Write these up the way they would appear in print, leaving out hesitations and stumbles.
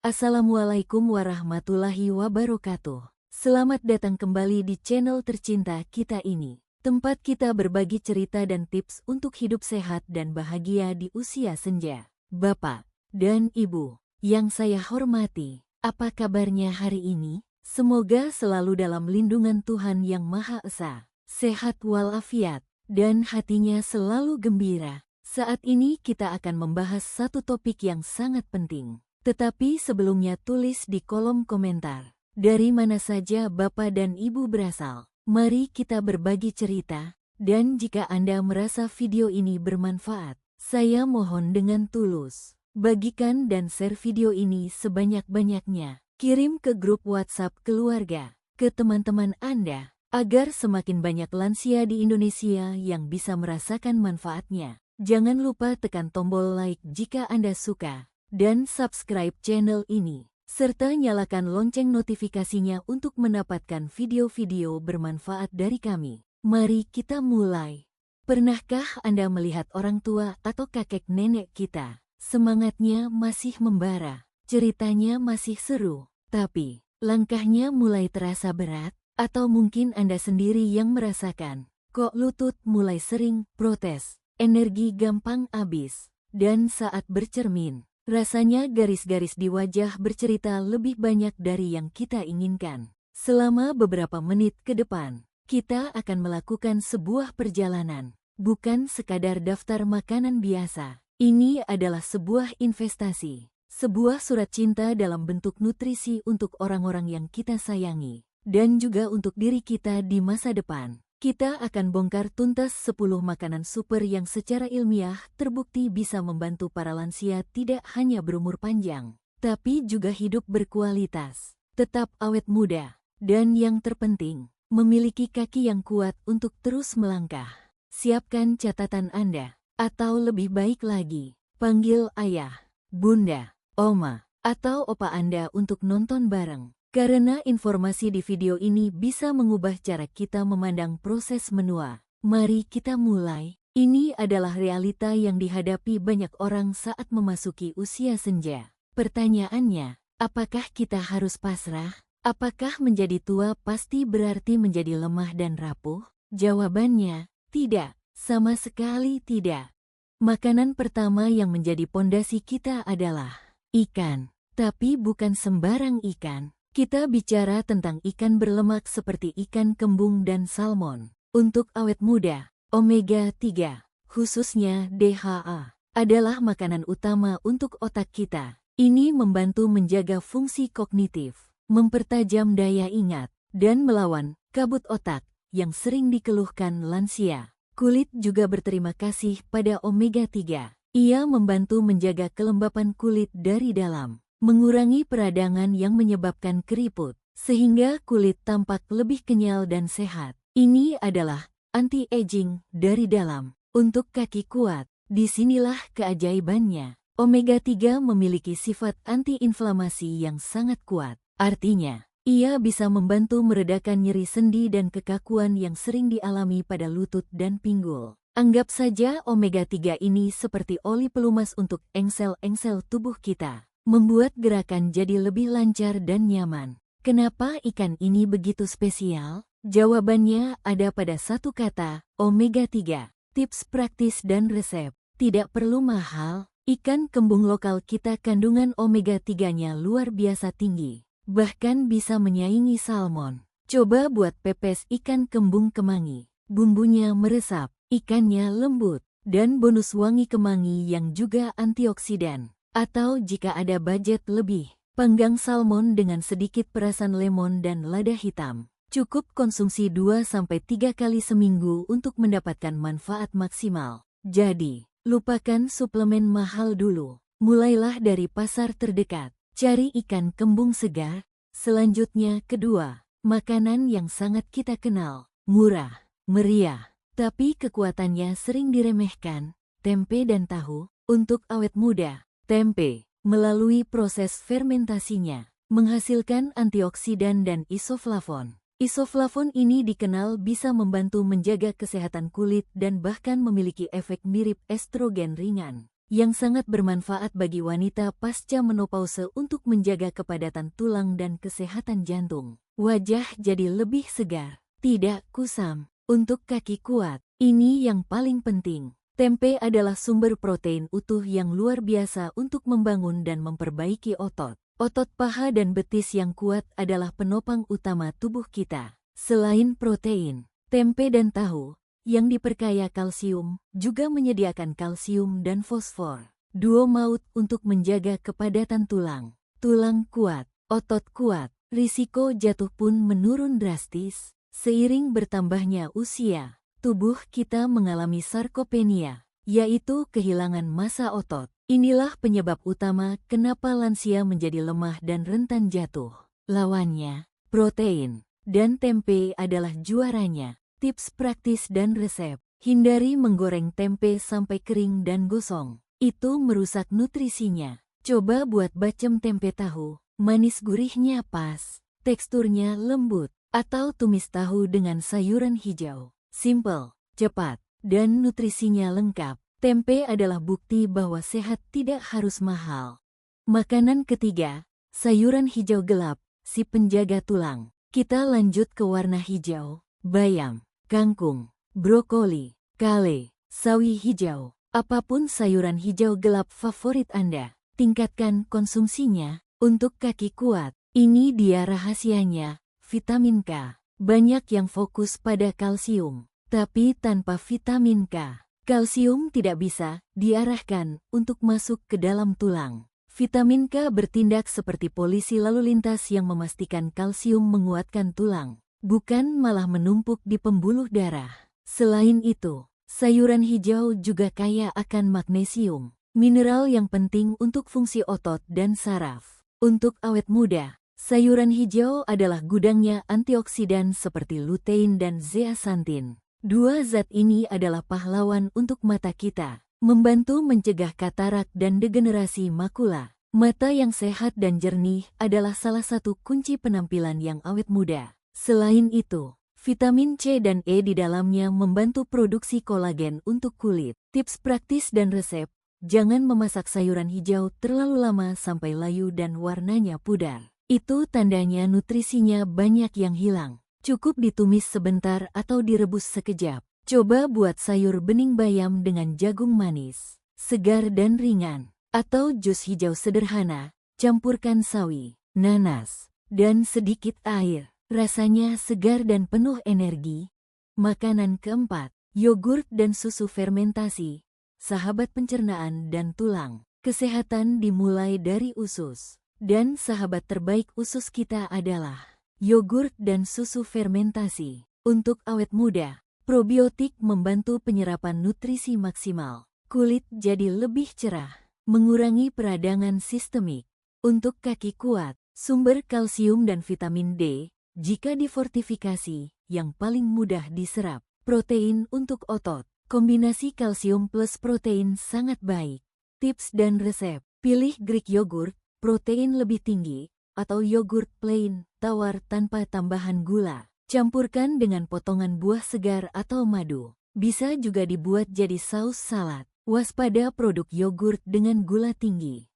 Assalamualaikum warahmatullahi wabarakatuh. Selamat datang kembali di channel tercinta kita ini. Tempat kita berbagi cerita dan tips untuk hidup sehat dan bahagia di usia senja. Bapak dan Ibu yang saya hormati, apa kabarnya hari ini? Semoga selalu dalam lindungan Tuhan Yang Maha Esa, sehat walafiat, dan hatinya selalu gembira. Saat ini kita akan membahas satu topik yang sangat penting. Tetapi sebelumnya tulis di kolom komentar, dari mana saja Bapak dan Ibu berasal. Mari kita berbagi cerita, dan jika Anda merasa video ini bermanfaat, saya mohon dengan tulus, bagikan dan share video ini sebanyak-banyaknya. Kirim ke grup WhatsApp keluarga, ke teman-teman Anda, agar semakin banyak lansia di Indonesia yang bisa merasakan manfaatnya. Jangan lupa tekan tombol like jika Anda suka, dan subscribe channel ini, serta nyalakan lonceng notifikasinya untuk mendapatkan video-video bermanfaat dari kami. Mari kita mulai. Pernahkah Anda melihat orang tua atau kakek nenek kita? Semangatnya masih membara, ceritanya masih seru, tapi langkahnya mulai terasa berat, atau mungkin Anda sendiri yang merasakan, kok lutut mulai sering protes, energi gampang habis, dan saat bercermin, rasanya garis-garis di wajah bercerita lebih banyak dari yang kita inginkan. Selama beberapa menit ke depan, kita akan melakukan sebuah perjalanan, bukan sekadar daftar makanan biasa. Ini adalah sebuah investasi, sebuah surat cinta dalam bentuk nutrisi untuk orang-orang yang kita sayangi, dan juga untuk diri kita di masa depan. Kita akan bongkar tuntas 10 makanan super yang secara ilmiah terbukti bisa membantu para lansia tidak hanya berumur panjang, tapi juga hidup berkualitas, tetap awet muda, dan yang terpenting, memiliki kaki yang kuat untuk terus melangkah. Siapkan catatan Anda, atau lebih baik lagi, panggil ayah, bunda, oma, atau opa Anda untuk nonton bareng. Karena informasi di video ini bisa mengubah cara kita memandang proses menua. Mari kita mulai. Ini adalah realita yang dihadapi banyak orang saat memasuki usia senja. Pertanyaannya, apakah kita harus pasrah? Apakah menjadi tua pasti berarti menjadi lemah dan rapuh? Jawabannya, tidak. Sama sekali tidak. Makanan pertama yang menjadi pondasi kita adalah ikan. Tapi bukan sembarang ikan. Kita bicara tentang ikan berlemak seperti ikan kembung dan salmon. Untuk awet muda, omega 3, khususnya DHA, adalah makanan utama untuk otak kita. Ini membantu menjaga fungsi kognitif, mempertajam daya ingat, dan melawan kabut otak yang sering dikeluhkan lansia. Kulit juga berterima kasih pada omega 3. Ia membantu menjaga kelembapan kulit dari dalam, mengurangi peradangan yang menyebabkan keriput, sehingga kulit tampak lebih kenyal dan sehat. Ini adalah anti-aging dari dalam. Untuk kaki kuat, disinilah keajaibannya. Omega 3 memiliki sifat anti-inflamasi yang sangat kuat. Artinya, ia bisa membantu meredakan nyeri sendi dan kekakuan yang sering dialami pada lutut dan pinggul. Anggap saja omega 3 ini seperti oli pelumas untuk engsel-engsel tubuh kita, membuat gerakan jadi lebih lancar dan nyaman. Kenapa ikan ini begitu spesial? Jawabannya ada pada satu kata, omega 3. Tips praktis dan resep. Tidak perlu mahal, ikan kembung lokal kita kandungan omega 3-nya luar biasa tinggi. Bahkan bisa menyaingi salmon. Coba buat pepes ikan kembung kemangi. Bumbunya meresap, ikannya lembut, dan bonus wangi kemangi yang juga antioksidan. Atau jika ada budget lebih, panggang salmon dengan sedikit perasan lemon dan lada hitam. Cukup konsumsi 2-3 kali seminggu untuk mendapatkan manfaat maksimal. Jadi, lupakan suplemen mahal dulu. Mulailah dari pasar terdekat. Cari ikan kembung segar. Selanjutnya kedua, makanan yang sangat kita kenal. Murah, meriah, tapi kekuatannya sering diremehkan. Tempe dan tahu. Untuk awet muda, tempe, melalui proses fermentasinya, menghasilkan antioksidan dan isoflavon. Isoflavon ini dikenal bisa membantu menjaga kesehatan kulit dan bahkan memiliki efek mirip estrogen ringan. yang sangat bermanfaat bagi wanita pasca menopause untuk menjaga kepadatan tulang dan kesehatan jantung. Wajah jadi lebih segar, tidak kusam. Untuk kaki kuat, ini yang paling penting. Tempe adalah sumber protein utuh yang luar biasa untuk membangun dan memperbaiki otot. Otot paha dan betis yang kuat adalah penopang utama tubuh kita. Selain protein, tempe dan tahu yang diperkaya kalsium juga menyediakan kalsium dan fosfor. Duo maut untuk menjaga kepadatan tulang. Tulang kuat, otot kuat, risiko jatuh pun menurun drastis. Seiring bertambahnya usia, tubuh kita mengalami sarkopenia, yaitu kehilangan massa otot. Inilah penyebab utama kenapa lansia menjadi lemah dan rentan jatuh. Lawannya, protein dan tempe adalah juaranya. Tips praktis dan resep. Hindari menggoreng tempe sampai kering dan gosong. Itu merusak nutrisinya. Coba buat bacem tempe tahu. Manis gurihnya pas. Teksturnya lembut. Atau tumis tahu dengan sayuran hijau. Simple, cepat, dan nutrisinya lengkap. Tempe adalah bukti bahwa sehat tidak harus mahal. Makanan ketiga, sayuran hijau gelap, si penjaga tulang. Kita lanjut ke warna hijau. Bayam, kangkung, brokoli, kale, sawi hijau. Apapun sayuran hijau gelap favorit Anda, tingkatkan konsumsinya. Untuk kaki kuat, ini dia rahasianya, vitamin K. Banyak yang fokus pada kalsium, tapi tanpa vitamin K, kalsium tidak bisa diarahkan untuk masuk ke dalam tulang. Vitamin K bertindak seperti polisi lalu lintas yang memastikan kalsium menguatkan tulang, bukan malah menumpuk di pembuluh darah. Selain itu, sayuran hijau juga kaya akan magnesium, mineral yang penting untuk fungsi otot dan saraf. Untuk awet muda, sayuran hijau adalah gudangnya antioksidan seperti lutein dan zeaxanthin. Dua zat ini adalah pahlawan untuk mata kita, membantu mencegah katarak dan degenerasi makula. Mata yang sehat dan jernih adalah salah satu kunci penampilan yang awet muda. Selain itu, vitamin C dan E di dalamnya membantu produksi kolagen untuk kulit. Tips praktis dan resep, jangan memasak sayuran hijau terlalu lama sampai layu dan warnanya pudar. Itu tandanya nutrisinya banyak yang hilang. Cukup ditumis sebentar atau direbus sekejap. Coba buat sayur bening bayam dengan jagung manis, segar dan ringan. Atau jus hijau sederhana, campurkan sawi, nanas, dan sedikit air. Rasanya segar dan penuh energi. Makanan keempat, yogurt dan susu fermentasi, sahabat pencernaan dan tulang. Kesehatan dimulai dari usus. Dan sahabat terbaik usus kita adalah yogurt dan susu fermentasi. Untuk awet muda, probiotik membantu penyerapan nutrisi maksimal. Kulit jadi lebih cerah, mengurangi peradangan sistemik. Untuk kaki kuat, sumber kalsium dan vitamin D, jika difortifikasi, yang paling mudah diserap. Protein untuk otot, kombinasi kalsium plus protein sangat baik. Tips dan resep, pilih Greek yogurt, protein lebih tinggi, atau yogurt plain, tawar tanpa tambahan gula. Campurkan dengan potongan buah segar atau madu. Bisa juga dibuat jadi saus salad. Waspada produk yogurt dengan gula tinggi.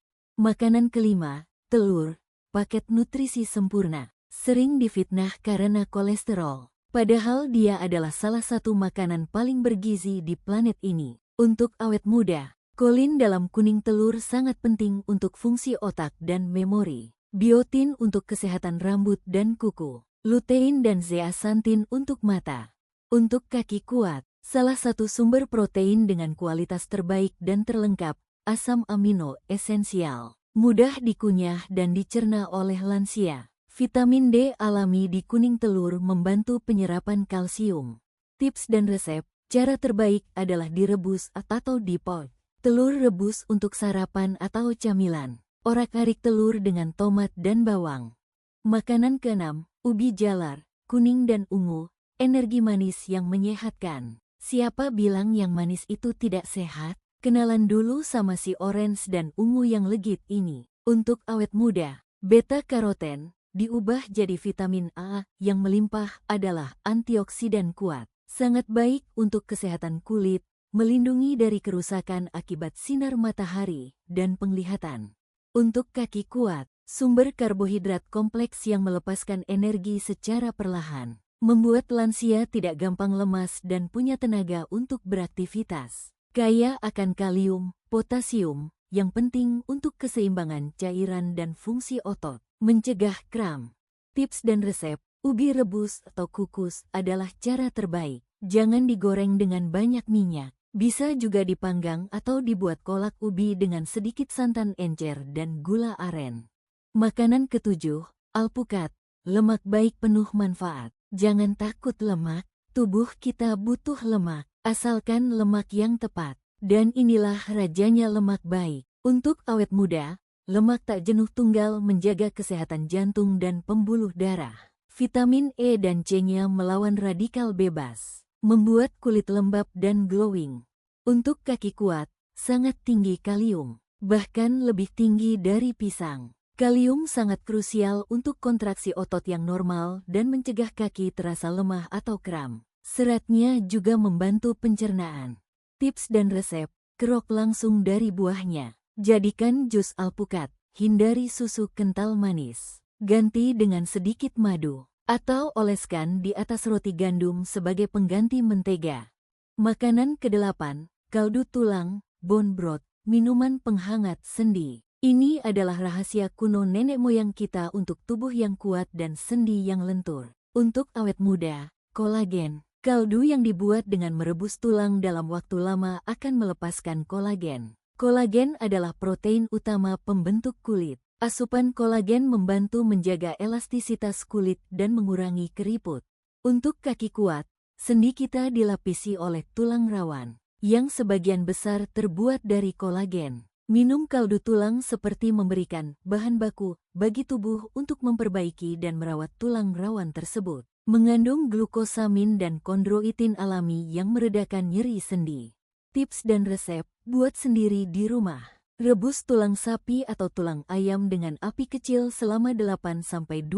Makanan kelima, telur, paket nutrisi sempurna. Sering difitnah karena kolesterol. Padahal dia adalah salah satu makanan paling bergizi di planet ini. Untuk awet muda, kolin dalam kuning telur sangat penting untuk fungsi otak dan memori. Biotin untuk kesehatan rambut dan kuku. Lutein dan zeaxanthin untuk mata. Untuk kaki kuat, salah satu sumber protein dengan kualitas terbaik dan terlengkap, asam amino esensial. Mudah dikunyah dan dicerna oleh lansia. Vitamin D alami di kuning telur membantu penyerapan kalsium. Tips dan resep, cara terbaik adalah direbus atau dipot. Telur rebus untuk sarapan atau camilan. Orak-arik telur dengan tomat dan bawang. Makanan keenam, ubi jalar, kuning dan ungu, energi manis yang menyehatkan. Siapa bilang yang manis itu tidak sehat? Kenalan dulu sama si orange dan ungu yang legit ini. Untuk awet muda, beta-karoten diubah jadi vitamin A yang melimpah adalah antioksidan kuat. Sangat baik untuk kesehatan kulit, melindungi dari kerusakan akibat sinar matahari dan penglihatan. Untuk kaki kuat, sumber karbohidrat kompleks yang melepaskan energi secara perlahan, membuat lansia tidak gampang lemas dan punya tenaga untuk beraktivitas. Kaya akan kalium, potasium, yang penting untuk keseimbangan cairan dan fungsi otot, mencegah kram. Tips dan resep, ubi rebus atau kukus adalah cara terbaik. Jangan digoreng dengan banyak minyak. Bisa juga dipanggang atau dibuat kolak ubi dengan sedikit santan encer dan gula aren. Makanan ketujuh, alpukat, lemak baik penuh manfaat. Jangan takut lemak, tubuh kita butuh lemak, asalkan lemak yang tepat. Dan inilah rajanya lemak baik. Untuk awet muda, lemak tak jenuh tunggal menjaga kesehatan jantung dan pembuluh darah. Vitamin E dan C-nya melawan radikal bebas, membuat kulit lembab dan glowing. Untuk kaki kuat, sangat tinggi kalium, bahkan lebih tinggi dari pisang. Kalium sangat krusial untuk kontraksi otot yang normal dan mencegah kaki terasa lemah atau kram. Seratnya juga membantu pencernaan. Tips dan resep, kerok langsung dari buahnya. Jadikan jus alpukat, hindari susu kental manis. Ganti dengan sedikit madu, atau oleskan di atas roti gandum sebagai pengganti mentega. Makanan ke-8, kaldu tulang, bone broth, minuman penghangat sendi. Ini adalah rahasia kuno nenek moyang kita untuk tubuh yang kuat dan sendi yang lentur. Untuk awet muda, kolagen. Kaldu yang dibuat dengan merebus tulang dalam waktu lama akan melepaskan kolagen. Kolagen adalah protein utama pembentuk kulit. Asupan kolagen membantu menjaga elastisitas kulit dan mengurangi keriput. Untuk kaki kuat, sendi kita dilapisi oleh tulang rawan, yang sebagian besar terbuat dari kolagen. Minum kaldu tulang seperti memberikan bahan baku bagi tubuh untuk memperbaiki dan merawat tulang rawan tersebut. Mengandung glukosamin dan kondroitin alami yang meredakan nyeri sendi. Tips dan resep, buat sendiri di rumah. Rebus tulang sapi atau tulang ayam dengan api kecil selama 8-12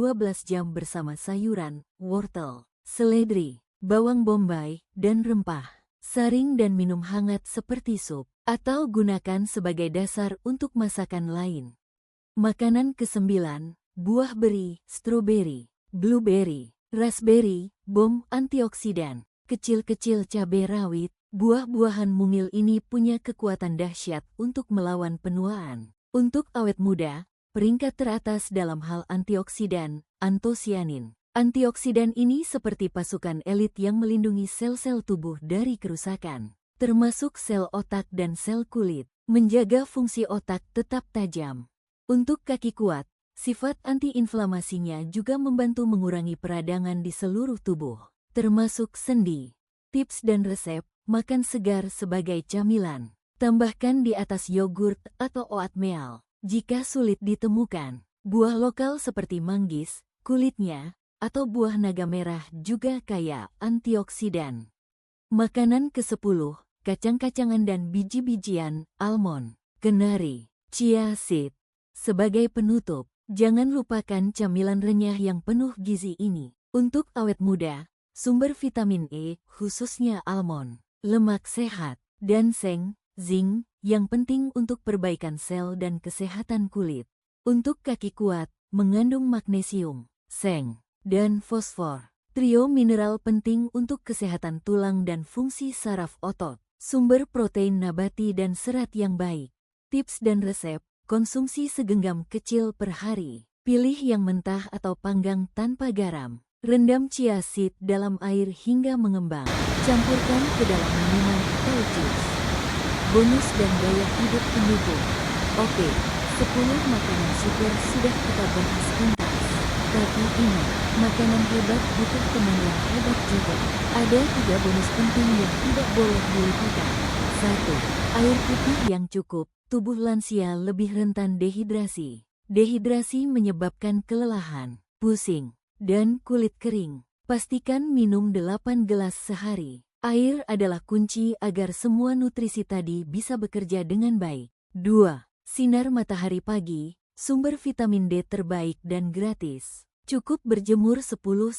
jam bersama sayuran, wortel, seledri, bawang bombay, dan rempah. Saring dan minum hangat seperti sup, atau gunakan sebagai dasar untuk masakan lain. Makanan ke-9, buah beri, stroberi, blueberry, raspberry, bom antioksidan. Kecil-kecil cabai rawit, buah-buahan mungil ini punya kekuatan dahsyat untuk melawan penuaan. Untuk awet muda, peringkat teratas dalam hal antioksidan, antosianin. Antioksidan ini seperti pasukan elit yang melindungi sel-sel tubuh dari kerusakan, termasuk sel otak dan sel kulit, menjaga fungsi otak tetap tajam. Untuk kaki kuat, sifat antiinflamasinya juga membantu mengurangi peradangan di seluruh tubuh, termasuk sendi. Tips dan resep, makan segar sebagai camilan. Tambahkan di atas yogurt atau oatmeal. Jika sulit ditemukan, buah lokal seperti manggis, kulitnya, atau buah naga merah juga kaya antioksidan. Makanan ke-10, kacang-kacangan dan biji-bijian, almond, kenari, chia seed. Sebagai penutup, jangan lupakan camilan renyah yang penuh gizi ini. Untuk awet muda, sumber vitamin E, khususnya almond, lemak sehat, dan seng, zinc, yang penting untuk perbaikan sel dan kesehatan kulit. Untuk kaki kuat, mengandung magnesium, seng, dan fosfor. Trio mineral penting untuk kesehatan tulang dan fungsi saraf otot. Sumber protein nabati dan serat yang baik. Tips dan resep, konsumsi segenggam kecil per hari. Pilih yang mentah atau panggang tanpa garam. Rendam chia seed dalam air hingga mengembang. Campurkan ke dalam minuman atau jus. Bonus dan gaya hidup pendukung. Oke, 10 makanan super sudah kita bahas tuntas. Tapi ingat, makanan hebat butuh teman yang hebat juga. Ada 3 bonus penting yang tidak boleh dilupakan. 1. Air putih yang cukup. Tubuh lansia lebih rentan dehidrasi. Dehidrasi menyebabkan kelelahan, pusing, dan kulit kering. Pastikan minum 8 gelas sehari. Air adalah kunci agar semua nutrisi tadi bisa bekerja dengan baik. 2. Sinar matahari pagi, sumber vitamin D terbaik dan gratis. Cukup berjemur 10-15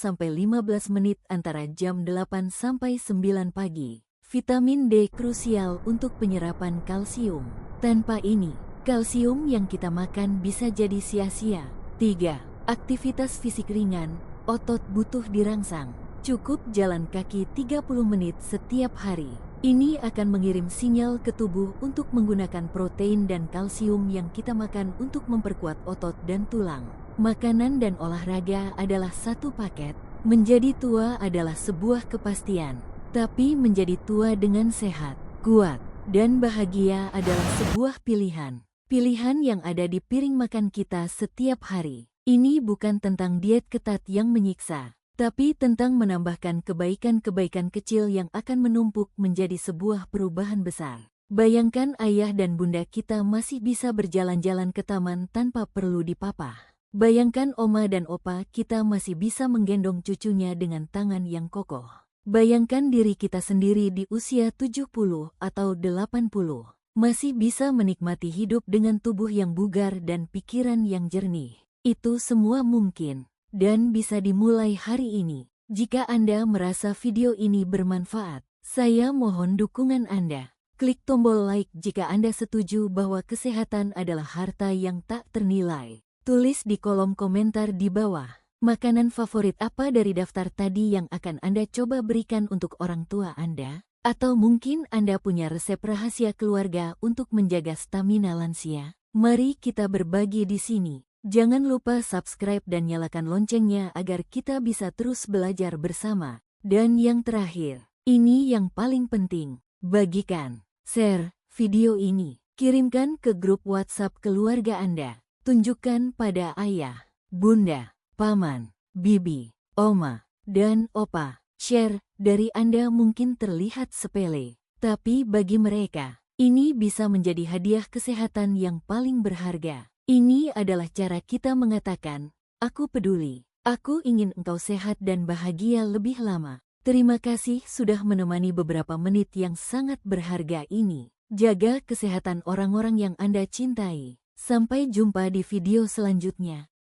menit antara jam 8 sampai 9 pagi. Vitamin D krusial untuk penyerapan kalsium. Tanpa ini, kalsium yang kita makan bisa jadi sia-sia. 3. Aktivitas fisik ringan, otot butuh dirangsang. Cukup jalan kaki 30 menit setiap hari. Ini akan mengirim sinyal ke tubuh untuk menggunakan protein dan kalsium yang kita makan untuk memperkuat otot dan tulang. Makanan dan olahraga adalah satu paket. Menjadi tua adalah sebuah kepastian, tapi menjadi tua dengan sehat, kuat, dan bahagia adalah sebuah pilihan. Pilihan yang ada di piring makan kita setiap hari. Ini bukan tentang diet ketat yang menyiksa, tapi tentang menambahkan kebaikan-kebaikan kecil yang akan menumpuk menjadi sebuah perubahan besar. Bayangkan ayah dan bunda kita masih bisa berjalan-jalan ke taman tanpa perlu dipapah. Bayangkan oma dan opa kita masih bisa menggendong cucunya dengan tangan yang kokoh. Bayangkan diri kita sendiri di usia 70 atau 80. Masih bisa menikmati hidup dengan tubuh yang bugar dan pikiran yang jernih. Itu semua mungkin dan bisa dimulai hari ini. Jika Anda merasa video ini bermanfaat, saya mohon dukungan Anda. Klik tombol like jika Anda setuju bahwa kesehatan adalah harta yang tak ternilai. Tulis di kolom komentar di bawah, makanan favorit apa dari daftar tadi yang akan Anda coba berikan untuk orang tua Anda? Atau mungkin Anda punya resep rahasia keluarga untuk menjaga stamina lansia? Mari kita berbagi di sini. Jangan lupa subscribe dan nyalakan loncengnya agar kita bisa terus belajar bersama. Dan yang terakhir, ini yang paling penting, bagikan, share video ini, kirimkan ke grup WhatsApp keluarga Anda. Tunjukkan pada ayah, bunda, paman, bibi, oma, dan opa. Share dari Anda mungkin terlihat sepele, tapi bagi mereka, ini bisa menjadi hadiah kesehatan yang paling berharga. Ini adalah cara kita mengatakan, aku peduli, aku ingin engkau sehat dan bahagia lebih lama. Terima kasih sudah menemani beberapa menit yang sangat berharga ini. Jaga kesehatan orang-orang yang Anda cintai. Sampai jumpa di video selanjutnya.